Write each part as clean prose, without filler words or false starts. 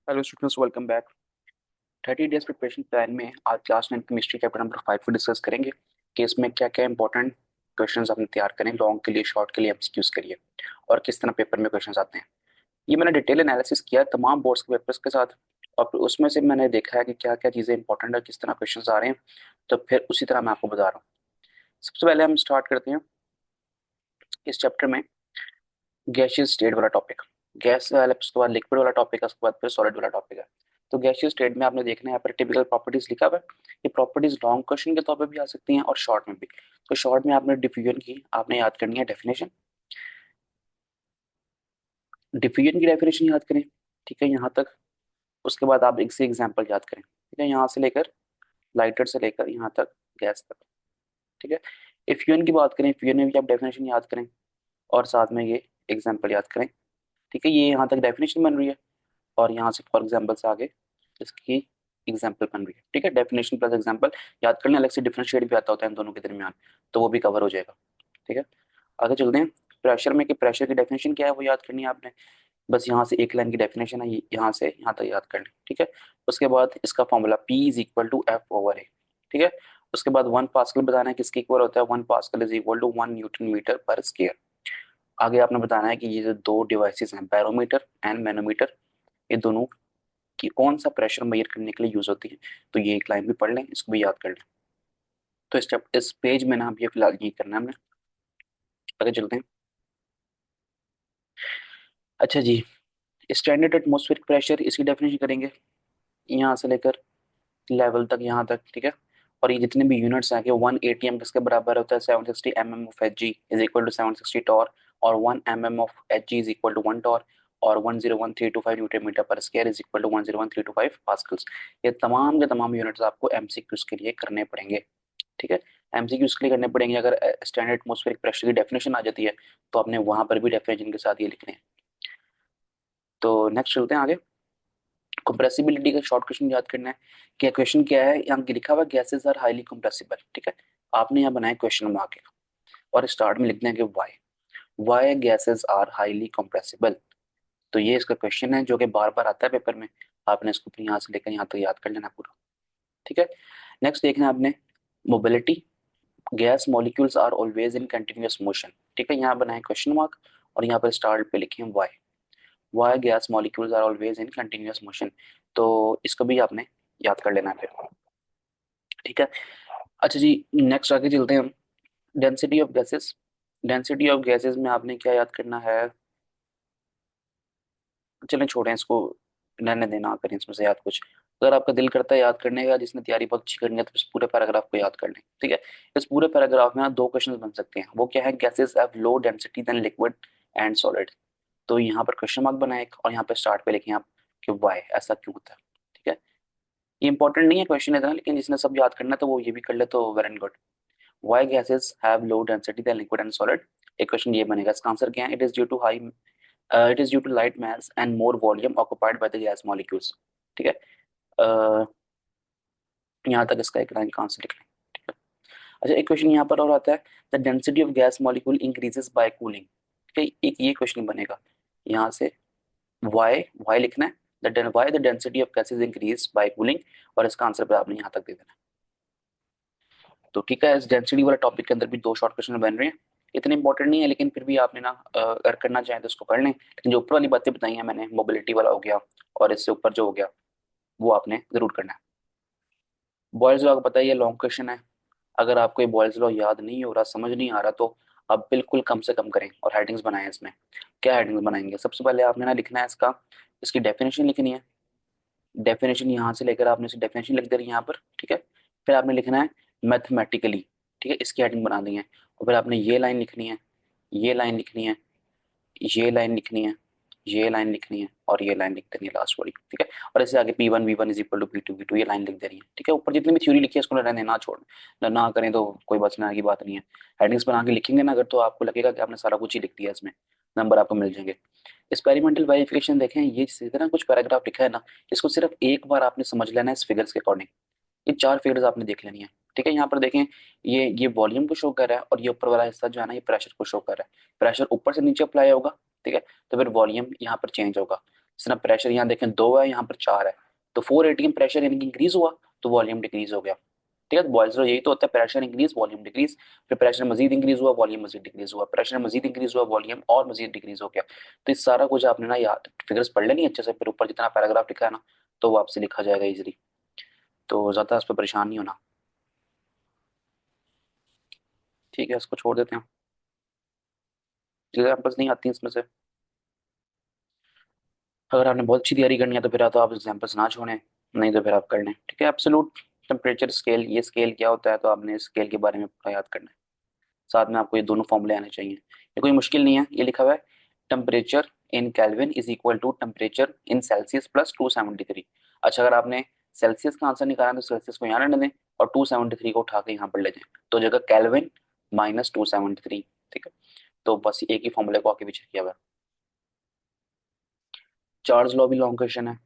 Hello students, welcome back. 30 days preparation plan में आज class 9 chemistry chapter number 5 को discuss करेंगे कि इसमें क्या क्या इंपॉर्टेंट क्वेश्चंस आपने तैयार करें, लॉन्ग के लिए, शॉर्ट के लिए, एमसीक्यूज के लिए, और किस तरह पेपर में क्वेश्चंस आते हैं। ये मैंने डिटेल एनालिसिस किया है तमाम बोर्ड्स के पेपर्स के साथ, और फिर उसमें से मैंने देखा है कि क्या क्या चीज़ें इंपॉर्टेंट है, किस तरह क्वेश्चंस आ रहे हैं। तो फिर उसी तरह मैं आपको बता रहा हूँ। सबसे पहले हम स्टार्ट करते हैं इस चैप्टर में गैसियस स्टेट वाला टॉपिक। गैस वाला, उसके बाद लिक्विड वाला टॉपिक है, उसके बाद फिर सॉलिड वाला टॉपिक है। तो गैसियस स्टेट में आपने देखना है यहाँ पर टिपिकल प्रॉपर्टीज लिखा हुआ है। ये प्रॉपर्टीज लॉन्ग क्वेश्चन के तौर पे भी आ सकती हैं और शॉर्ट में भी। तो शॉर्ट में आपने डिफ्यूजन की आपने याद करनी है डेफिनेशन। डिफ्यूजन की डेफिनेशन याद करें, ठीक है, यहाँ तक। उसके बाद आप एक से एग्जाम्पल याद करें, ठीक है, यहाँ से लेकर लाइटर से लेकर यहाँ तक गैस तक, ठीक है। इफ्यूजन की बात करें, इफ्यूजन में भी आप डेफिनेशन याद करें और साथ में ये एग्जाम्पल याद करें, ठीक है। ये यहाँ तक डेफिनेशन बन रही है और यहाँ से फॉर एग्जाम्पल से आगे इसकी एग्जाम्पल बन रही है, ठीक है। डेफिनेशन प्लस एग्जाम्पल याद करने, अलग से डिफरेंशिएट भी आता होता है इन दोनों के दरमियान, तो वो भी कवर हो जाएगा, ठीक है। आगे चलते हैं। प्रेशर में कि प्रेशर की डेफिनेशन क्या है वो याद करनी है आपने। बस यहाँ से एक लाइन की डेफिनेशन है, यहाँ से यहाँ तक याद करनी, ठीक है। उसके बाद इसका formula P is equal to F/A, ठीक है। उसके बाद 1 पास्कल बताना है किसके इक्वल होता है। 1 pascal is equal to 1 newton metre per square. आगे आपने बताना है कि ये जो दो डिवाइसेस हैं, बैरोमीटर एंड मैनोमीटर, ये दोनों कि कौन सा प्रेशर मेजर करने के लिए यूज होती है। तो ये एक लाइन भी पढ़ लें, इसको भी याद कर लें। तो इस पेज में ना अब ये फिलहाल ये करना है हमने। आगे चलते हैं। अच्छा जी, स्टैंडर्ड एटमॉस्फेरिक प्रेशर, इसकी डेफिनेशन करेंगे यहाँ से लेकर लेवल तक, यहाँ तक, ठीक है। और ये जितने भी यूनिट्स हैं कि 1 atm किसके बराबर होता है, 760 mm of H G is equal to 760 torr, और 1 mm of H G is equal to 1 torr, और 101,325 newton metre per square is equal to 101,325 pascals. ये तमाम के तमाम यूनिट्स आपको एमसीक्यूज के लिए करने पड़ेंगे, ठीक है। एमसीक्यूज के लिए करने पड़ेंगे। अगर स्टैंडर्ड एटमॉस्फेरिक प्रेशर की डेफिनेशन आ जाती है तो आपने वहां पर भी डेफिनेशन के साथ ये लिखने हैं। तो नेक्स्ट चलते हैं आगे। कंप्रेसिबिलिटी का शॉर्ट क्वेश्चन याद करना है। क्या क्वेश्चन क्या है, यहाँ लिखा हुआ गैसेस आर हाईली कंप्रेसिबल, ठीक है। आपने यहाँ बनाया क्वेश्चन मार्क और स्टार्ट में लिखना है कि why, why gases are highly compressible. तो ये इसका क्वेश्चन है जो कि बार बार आता है पेपर में। आपने इसको फिर यहाँ से लेकर यहाँ तक याद कर लेना पूरा, ठीक है। नेक्स्ट देखना है आपने mobility. Gas molecules are always in continuous motion, ठीक है। यहाँ बनाए क्वेश्चन मार्क और यहाँ पर स्टार्ट पे लिखे why, why gas molecules are always in continuous motion. तो इसको भी आपने याद कर लेना है फिर, ठीक है। अच्छा जी, नेक्स्ट आगे चलते हैं हम। Density of gases, density of gases में आपने क्या याद करना है। चलें छोड़ें इसको, रहने देना, करें इसमें से याद कुछ। अगर आपका दिल करता है याद करने का, जिसने तैयारी बहुत अच्छी करनी है, तो इस पूरे पैराग्राफ को याद कर लें, ठीक है। इस पूरे पैराग्राफ में ना दो क्वेश्चन बन सकते हैं। वो क्या है, gases have low density than liquid and solid. तो यहाँ पर क्वेश्चन मार्क बनाए और यहाँ पे स्टार्ट पे लिखें आप कि वाई, ऐसा क्यों होता है, ठीक है। ये इंपॉर्टेंट नहीं है क्वेश्चन इतना, लेकिन जिसने सब याद करना है तो वो ये भी कर ले तो very good. Why gases have low density than liquid and solid. एक क्वेश्चन ये बनेगा, इसका आंसर क्या है। It is due to high, it is due to light mass and more volume occupied by the gas molecules, ठीक है। uh, यहाँ तक इसका एक लाइन का आंसर लिख लें, ठीक है। अच्छा, एक क्वेश्चन यहाँ पर और आता है, the density of gas molecule increases by cooling, ठीक है। एक ये क्वेश्चन बनेगा, यहाँ से वाई, वाई लिखना है, the why the density of gases increase by cooling, और इसका आंसर पे आपने यहाँ तक दे देना है। तो ठीक है, इस डेंसिटी वाले टॉपिक के अंदर भी दो शॉर्ट क्वेश्चन बन रहे हैं। इतने इंपॉर्टेंट नहीं है, लेकिन फिर भी आपने ना अगर करना चाहें तो इसको कर लें। लेकिन जो ऊपर वाली बातें बताई हैं मैंने, मोबिलिटी वाला हो गया और इससे ऊपर जो हो गया, वो आपने जरूर करना है। बॉयल्स लॉ को पता है, ये लॉन्ग क्वेश्चन है। अगर आपको ये बॉयल्स लॉ याद नहीं हो रहा, समझ नहीं आ रहा, तो आप बिल्कुल कम से कम करें और हेडिंग्स बनाएं इसमें। क्या हेडिंग्स बनाएंगे, सबसे पहले आपने ना लिखना है इसका, इसकी डेफिनेशन लिखनी है। डेफिनेशन यहाँ से लेकर आपने इसकी डेफिनेशन लिख देनी है यहाँ पर, ठीक है। फिर आपने लिखना है मैथमेटिकली, ठीक है, इसकी हेडिंग बना दी है। और फिर आपने ये लाइन लिखनी है, ये लाइन लिखनी है, ये लाइन लिखनी है, ये लाइन लिखनी है, और ये लाइन लिख देनी है लास्ट वाली, ठीक है। और इससे आगे P1 V1 is equal to P2 V2, ये लाइन लिख देनी है, ठीक है। ऊपर जितनी भी थ्योरी लिखी है उसको रहने ना छोड़, ना करें तो कोई बचने की बात नहीं है। हेडिंग्स बना के लिखेंगे ना अगर, तो आपको लगेगा कि आपने सारा कुछ ही लिख दिया, इसमें नंबर आपको मिल जाएंगे। एक्सपेरिमेंटल वेरिफिकेशन देखें, ये जिस तरह कुछ पैराग्राफ लिखा है ना, इसको सिर्फ एक बार आपने समझ लेना है इस फिगर्स के अकॉर्डिंग। ये चार फिगर्स आपने देख लेनी है, ठीक है। यहाँ पर देखें, ये वॉल्यूम को शो कर रहा है और ये ऊपर वाला हिस्सा जो है ना, ये प्रेशर को शो कर रहा है। प्रेशर ऊपर से नीचे अप्लाई होगा, ठीक है, तो फिर वॉल्यूम यहाँ पर चेंज होगा। इसना प्रेशर यहाँ देखें 2 है, यहाँ पर 4 है, तो 4 एटीएम प्रेशर यानी कि इंक्रीज हुआ, तो वॉल्यूम डिक्रीज हो गया। ठीक है, बॉयल्स लॉ यही तो होता है, प्रेशर इंक्रीज वॉल्यूम डिक्रीज, फिर प्रेशर मजीद इंक्रीज हुआ वॉल्यूम मजीद डिक्रीज हुआ, प्रेशर मजीद इंक्रीज हुआ वॉल्यूम और मजीद डिक्रीज हो गया। तो इस सारा कुछ आपने ना याद फिगर्स पढ़ लेनी अच्छे से, फिर ऊपर जितना पैराग्राफ लिखा है ना तो वो आपसे लिखा जाएगा इजीली, तो ज़्यादा इस पर परेशान नहीं होना। ठीक है, इसको छोड़ देते हैं, एग्जाम्पल्स नहीं आती इसमें से। अगर आपने बहुत अच्छी तैयारी करनी है तो फिर तो आप एग्जाम्पल्स ना छोड़ें, नहीं तो फिर आप कर लें। ठीक है, एब्सोलूट टेम्परेचर स्केल, ये स्केल क्या होता है तो आपने इस स्केल के बारे में पूरा याद करना है। साथ में आपको ये दोनों फॉर्मूले आने चाहिए, ये कोई मुश्किल नहीं है, ये लिखा हुआ है temperature in kelvin is equal to temperature in celsius plus 273। अच्छा, अगर आपने सेल्सियस का आंसर निकालना है तो सेल्सियस को यहाँ रहने दें और 273 को उठा के यहाँ पर ले जाएं, तो जगह केल्विन माइनस 273। ठीक है, तो बस एक ही फॉर्मूले को आगे पीछे किया हुआ है। चार्ज लॉ भी लॉन्ग क्वेश्चन है,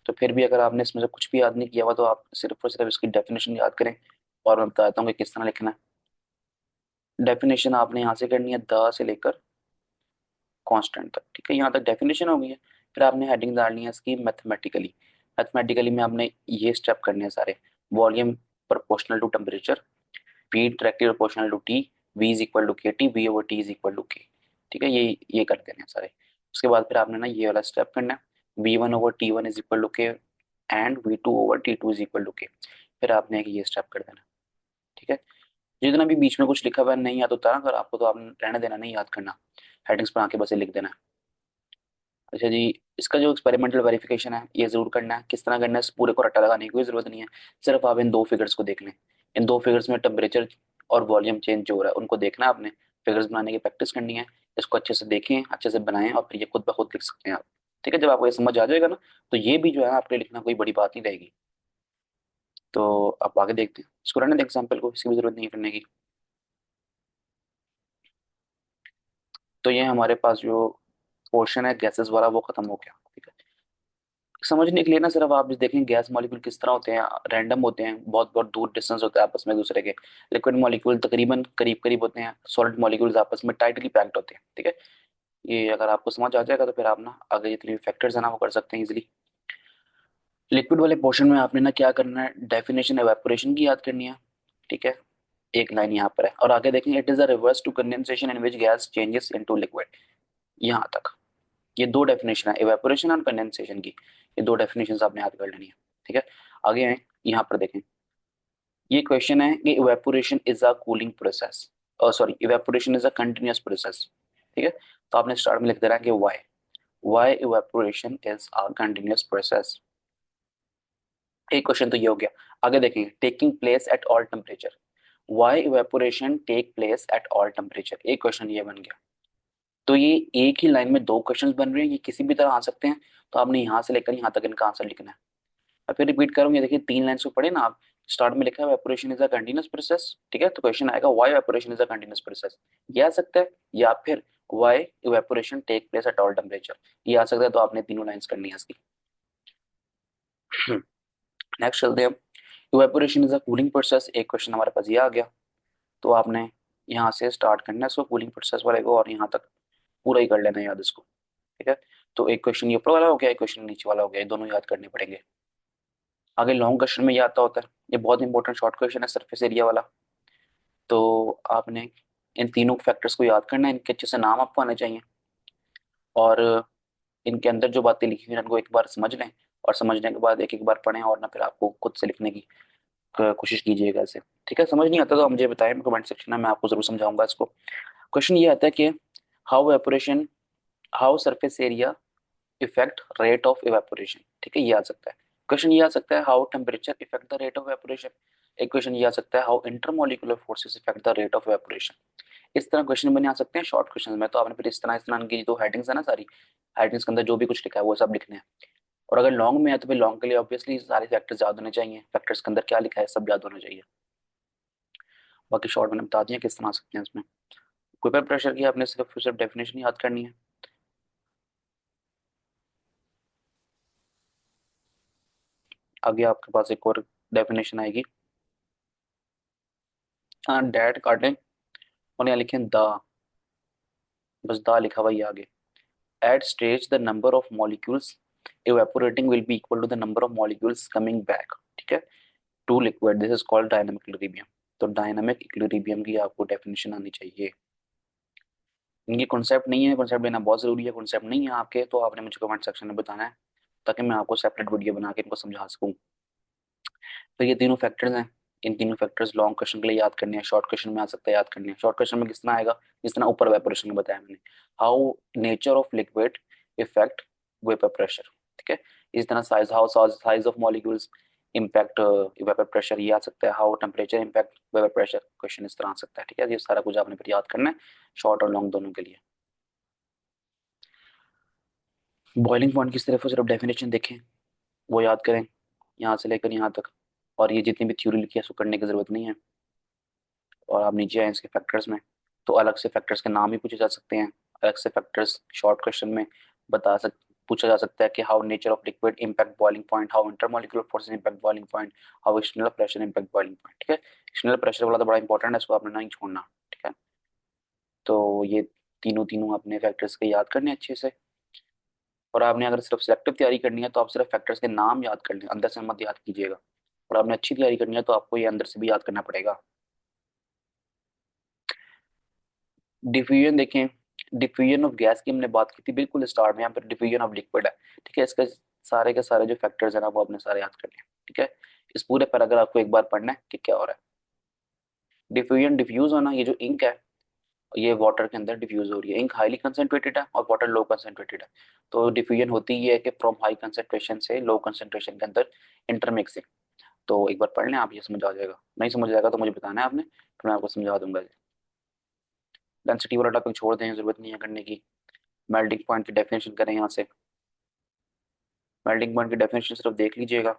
तो फिर भी अगर आपने इसमें से कुछ भी याद नहीं किया हुआ तो आप सिर्फ और सिर्फ इसकी डेफिनेशन याद करें, और मैं बताता हूँ कि किस तरह लिखना है। डेफिनेशन आपने यहाँ से करनी है द से लेकर कांस्टेंट तक। ठीक है, यहाँ तक डेफिनेशन हो गई है, फिर आपने हेडिंग डालनी है इसकी मैथमेटिकली। मैथमेटिकली में आपने ये स्टेप करने हैं सारे, volume proportional to temperature, P directly proportional to T, V is equal to K T, V over T is equal to K. ठीक है, ये कर देने हैं सारे। उसके बाद फिर आपने ना ये वाला स्टेप करना है, V one over T one is equal to K and V two over T two is equal to K, फिर आपने एक ये स्टेप कर देना। ठीक है, जितना भी बीच में कुछ लिखा हुआ है नहीं याद होता ना अगर आपको, तो आपने रहने देना, नहीं याद करना, हेडिंग्स बना के बस ये लिख देना है। अच्छा जी, इसका जो एक्सपेरिमेंटल वेरिफिकेशन है ये जरूर करना है। किस तरह करना है, इस पूरे को रट्टा लगाने की कोई जरूरत नहीं है, सिर्फ आप इन दो फिगर्स को देख लें। इन दो फिगर्स में टेम्परेचर और वॉल्यूम चेंज जो हो रहा है उनको देखना है आपने, फिगर्स बनाने की प्रैक्टिस करनी है। इसको अच्छे से देखें, अच्छे से बनाएं, और फिर ये खुद ब खुद लिख सकते हैं आप। ठीक है, जब आपको ये समझ आ जाएगा ना तो ये भी जो है आपके लिए लिखना कोई बड़ी बात नहीं रहेगी। तो आप आगे देखते हैं, इसको रहने दें एग्जाम्पल को, इसकी भी जरूरत नहीं है करने की। तो ये हमारे पास जो पोर्शन है गैसेस वाला वो खत्म हो गया। ठीक है, समझने के लिए ना सिर्फ आप देखें गैस मॉलिक्यूल किस तरह होते हैं, रैंडम होते हैं, बहुत बहुत दूर डिस्टेंस होता है आपस में एक दूसरे के। लिक्विड मॉलिक्यूल तकरीबन करीब करीब होते हैं, सॉलिड मॉलिक्यूल्स आपस में टाइटली पैक्ड होते हैं। ठीक है, ये अगर आपको समझ आ जाएगा तो फिर आप ना आगे जितने भी फैक्टर्स है ना वो कर सकते हैं इजीली। लिक्विड वाले पोर्शन में आपने ना क्या करना है, डेफिनेशन एवेपोरेशन की याद करनी है। ठीक है, एक लाइन यहाँ पर है, और आगे देखें it is a reverse to condensation in which gas changes into liquid, यहाँ तक। ये दो डेफिनेशन है एवेपोरेशन और कंडेंसेशन की, ये दो डेफिनेशन आपने याद कर लेनी है। ठीक है, आगे आए, यहाँ पर देखें, ये क्वेश्चन है कि evaporation is a cooling process, sorry evaporation is a continuous process. ठीक है, तो आपने स्टार्ट में लिख देना है कि why evaporation is a continuous process. एक क्वेश्चन तो ये हो गया। आगे देखेंगे, taking place at all temperature, why evaporation take place at all temperature, एक क्वेश्चन ये बन गया। तो ये एक ही लाइन में दो क्वेश्चंस बन रहे हैं, ये किसी भी तरह आ सकते हैं, तो आपने यहाँ से लेकर यहाँ तक इनका आंसर लिखना है। मैं फिर रिपीट करूंगी, देखिए 3 लाइन्स को पढ़े ना आप, स्टार्ट में लिखा है evaporation is a continuous process. ठीक है, तो क्वेश्चन आएगा why evaporation is a continuous process, ये आ सकता है, या फिर why evaporation take place at all temperature, ये आ सकता है। तो आपने तीनों लाइंस करनी है इसकी। नेक्स्ट चलते हैं, evaporation is a cooling process, एक क्वेश्चन हमारे पास ये आ गया। तो आपने यहाँ से स्टार्ट करना है इसको कूलिंग प्रोसेस वाले को, और यहाँ तक पूरा ही कर लेना है याद इसको। ठीक है, तो एक क्वेश्चन ये ऊपर वाला हो गया, एक क्वेश्चन नीचे वाला हो गया, ये दोनों याद करने पड़ेंगे। आगे लॉन्ग क्वेश्चन में ये आता होता है, ये बहुत इंपॉर्टेंट शॉर्ट क्वेश्चन है सरफेस एरिया वाला। तो आपने इन तीनों फैक्टर्स को याद करना है, इनके अच्छे से नाम आपको आने चाहिए, और इनके अंदर जो बातें लिखी हुई हैं उनको एक बार समझ लें, और समझने के बाद एक एक बार पढ़ें, और ना फिर आपको खुद से लिखने की कोशिश कीजिएगा इसे। ठीक है, समझ नहीं आता तो आप मुझे बताएं कमेंट सेक्शन में, मैं आपको जरूर समझाऊंगा इसको। क्वेश्चन ये आता है कि how evaporation, how surface area effect rate of evaporation. ठीक है, ये आ सकता है। क्वेश्चन ये आ सकता है how temperature effect the rate of evaporation. एक क्वेश्चन ये आ सकता है how intermolecular forces effect the rate of evaporation. इस तरह क्वेश्चन बने आ सकते हैं शॉर्ट क्वेश्चन में, तो आपने फिर इस तरह इनकी जो हेडिंग्स है ना सारी, हेडिंग्स के अंदर जो भी कुछ लिखा है वो सब लिखने हैं। और अगर लॉन्ग में है तो फिर लॉन्ग के लिए ऑब्वियसली सारे फैक्टर्स याद होने चाहिए, फैक्टर्स के अंदर क्या लिखा है सब याद होना चाहिए। बाकी शॉर्ट मैंने बता दिया किस तरह आ सकते हैं इसमें। कोई पर प्रेशर की आपने सिर्फ सिर्फ डेफिनेशन याद करनी है। आगे आपके पास एक और डेफिनेशन आएगी, हाँ डैट काटें और यहाँ लिखें द, बस द लिखा हुआ ही आगे। At stage the number of molecules evaporating will be equal to the number of molecules coming back, ठीक है, to liquid, this is called dynamic equilibrium. तो डायनामिक इक्विलिब्रियम की आपको डेफिनेशन आनी चाहिए। इनकी कॉन्सेप्ट नहीं है, कॉन्सेप्ट लेना बहुत जरूरी है, कॉन्सेप्ट नहीं है आपके तो आपने मुझे कमेंट सेक्शन में बताना है ताकि मैं आपको सेपरेट वीडियो बना के इनको समझा सकूं। तो ये तीनों फैक्टर्स हैं, इन तीनों फैक्टर्स लॉन्ग क्वेश्चन के लिए याद करने हैं, शॉर्ट क्वेश्चन में आ सकता है याद करने हैं। शॉर्ट क्वेश्चन में किस तरह आएगा, जिस तरह ऊपर वेपोरेशन में बताया मैंने, how nature of liquid effect vapour pressure, ठीक है। इस तरह size, how size of molecules impact vapour pressure, ये आ सकता है, how temperature impact vapour pressure, question इस तरह आ सकता है, ठीक है। ये सारा कुछ आपने फिर याद करना है शॉर्ट और लॉन्ग दोनों के लिए। बॉइलिंग पॉइंट की सिर्फ डेफिनेशन देखें, वो याद करें यहाँ से लेकर यहाँ तक, और ये जितनी भी थ्योरी लिखी है उसको करने की जरूरत नहीं है। और आप नीचे आए इसके फैक्टर्स में, तो अलग से फैक्टर्स के नाम भी पूछे जा सकते हैं, अलग से फैक्टर्स शॉर्ट क्वेश्चन में बता सक पूछा जा सकता है कि how nature of liquid impact boiling point, how intermolecular forces impact boiling point, how external pressure impact boiling point, ठीक है। एक्सटर्नल प्रेशर वाला तो बड़ा इंपॉर्टेंट है, इसको आपने नहीं छोड़ना, ठीक है। तो ये तीनों तीनों अपने फैक्टर्स के याद करने अच्छे से। और आपने अगर सिर्फ सिलेक्टिव तैयारी करनी है तो आप सिर्फ फैक्टर्स के नाम याद कर लें, अंदर से मत याद कीजिएगा। और आपने अच्छी तैयारी करनी है तो आपको ये अंदर से भी याद करना पड़ेगा। डिफ्यूजन देखें, डिफ्यूजन ऑफ गैस की हमने बात की थी बिल्कुल स्टार्ट में, यहाँ पर डिफ्यूजन ऑफ लिक्विड है, ठीक है। इसके सारे के सारे जो फैक्टर्स हैं ना वो आपने सारे याद कर लिए, ठीक है। इस पूरे पैराग्राफ को एक बार पढ़ना है कि क्या हो रहा है। डिफ्यूजन, डिफ्यूज होना, ये जो इंक है ये वाटर के अंदर डिफ्यूज हो रही है, इंक हाईली कंसेंट्रेटेड है और वाटर लो कंसेंट्रेटेड है। तो डिफ्यूजन होती ही है कि फ्रॉम हाई कंसेंट्रेशन से लो कंसेंट्रेशन के अंदर इंटरमिक्सिंग। तो एक बार पढ़ लें आप, ये समझ आ जाएगा, नहीं समझ आएगा तो मुझे बताना है आपने, तो मैं आपको समझा दूंगा। डेंसिटी वाला टॉपिक छोड़ दें, जरूरत नहीं है करने की। मेल्टिंग पॉइंट की डेफिनेशन करें यहाँ से। मेल्टिंग पॉइंट की डेफिनेशन सिर्फ देख लीजिएगा,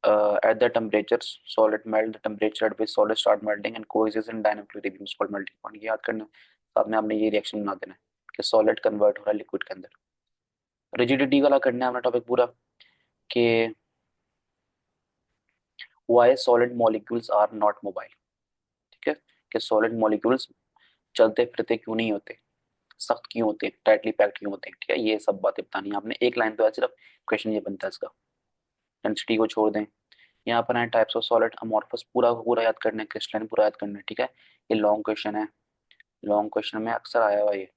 at the temperature solid melt, the temperature at which solid start melting and coexist in dynamic equilibrium is called melting point। ये याद करना है, साथ में आपने ये रिएक्शन बना देना है कि सॉलिड कन्वर्ट हो रहा है लिक्विड के अंदर। रिजिडिटी वाला करना है अपना टॉपिक पूरा कि why solid molecules are not mobile, ठीक है, कि सॉलिड मॉलिक्यूल्स चलते फिरते क्यों नहीं होते, सख्त क्यों होते हैं, टाइटली पैक्ड क्यों होते हैं, ठीक है। ये सब बातें बतानी है आपने, एक लाइन पे है सिर्फ, क्वेश्चन ये बनता है इसका। डेंसिटी को छोड़ दें, यहाँ पर है टाइप्स ऑफ सॉलिड, अमॉर्फस पूरा का पूरा याद करना है, क्रिस्टलाइन पूरा याद करना है, ठीक है। ये लॉन्ग क्वेश्चन है, लॉन्ग क्वेश्चन में अक्सर आया हुआ ये,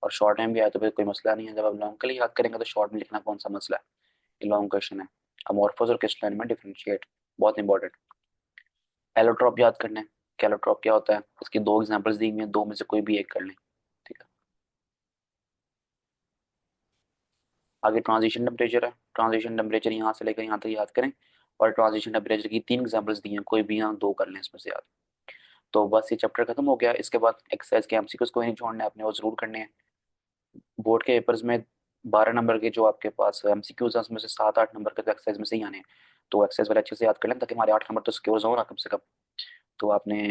और शॉर्ट में भी आया तो फिर कोई मसला नहीं है, जब आप लॉन्ग के लिए याद करेंगे तो शॉर्ट में लिखना कौन सा मसला है। ये लॉन्ग क्वेश्चन है, अमॉर्फस और क्रिस्टलाइन में डिफरेंशिएट, बहुत इंपॉर्टेंट। एलोट्रॉप याद करना है, कैलोट्रॉप क्या होता है, इसकी दो एग्जांपल्स दी हुई हैं, दो में से कोई भी एक कर लें, ठीक है। आगे ट्रांजिशन टेम्परेचर है, ट्रांजिशन टेम्परेचर यहाँ से लेकर यहाँ तक याद करें, और ट्रांजिशन टेम्परेचर की तीन एग्जांपल्स दी हैं, कोई भी यहाँ दो कर लें इसमें से याद। तो बस ये चैप्टर खत्म हो गया, इसके बाद एक्सरसाइज के एमसीक्यूज कोई नहीं छोड़ने, आपने वो जरूर करने हैं। बोर्ड के पेपर्स में 12 नंबर के जो आपके पास एमसीक्यूज हैं उसमें से 7-8 नंबर के तो एक्सरसाइज में से ही आने हैं। तो एक्सरसाइज वाले अच्छे से याद कर लें ताकि हमारे 8 नंबर तो सिक्योर हो ना कम से कम। तो आपने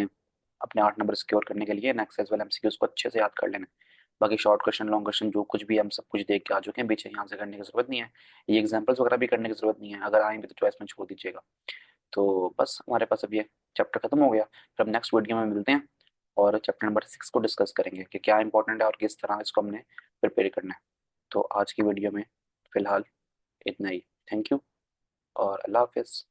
अपने 8 नंबर सिक्योर करने के लिए ना एक्सरसाइज वाले एमसीक्यूज को अच्छे से याद कर लेना है। बाकी शॉर्ट क्वेश्चन लॉन्ग क्वेश्चन जो कुछ भी हम सब कुछ देख के आ चुके हैं, पीछे यहाँ से करने की जरूरत नहीं है, ये एग्जाम्पल्स वगैरह भी करने की जरूरत नहीं है, अगर आएंगे तो चॉइस में छोड़ दीजिएगा। तो बस हमारे पास अब ये चैप्टर खत्म हो गया, फिर हम नेक्स्ट वीडियो में मिलते हैं और चैप्टर नंबर 6 को डिस्कस करेंगे कि क्या इंपॉर्टेंट है और किस तरह इसको हमने प्रिपेयर करना है। तो आज की वीडियो में फिलहाल इतना ही, थैंक यू और अल्लाह हाफिज़।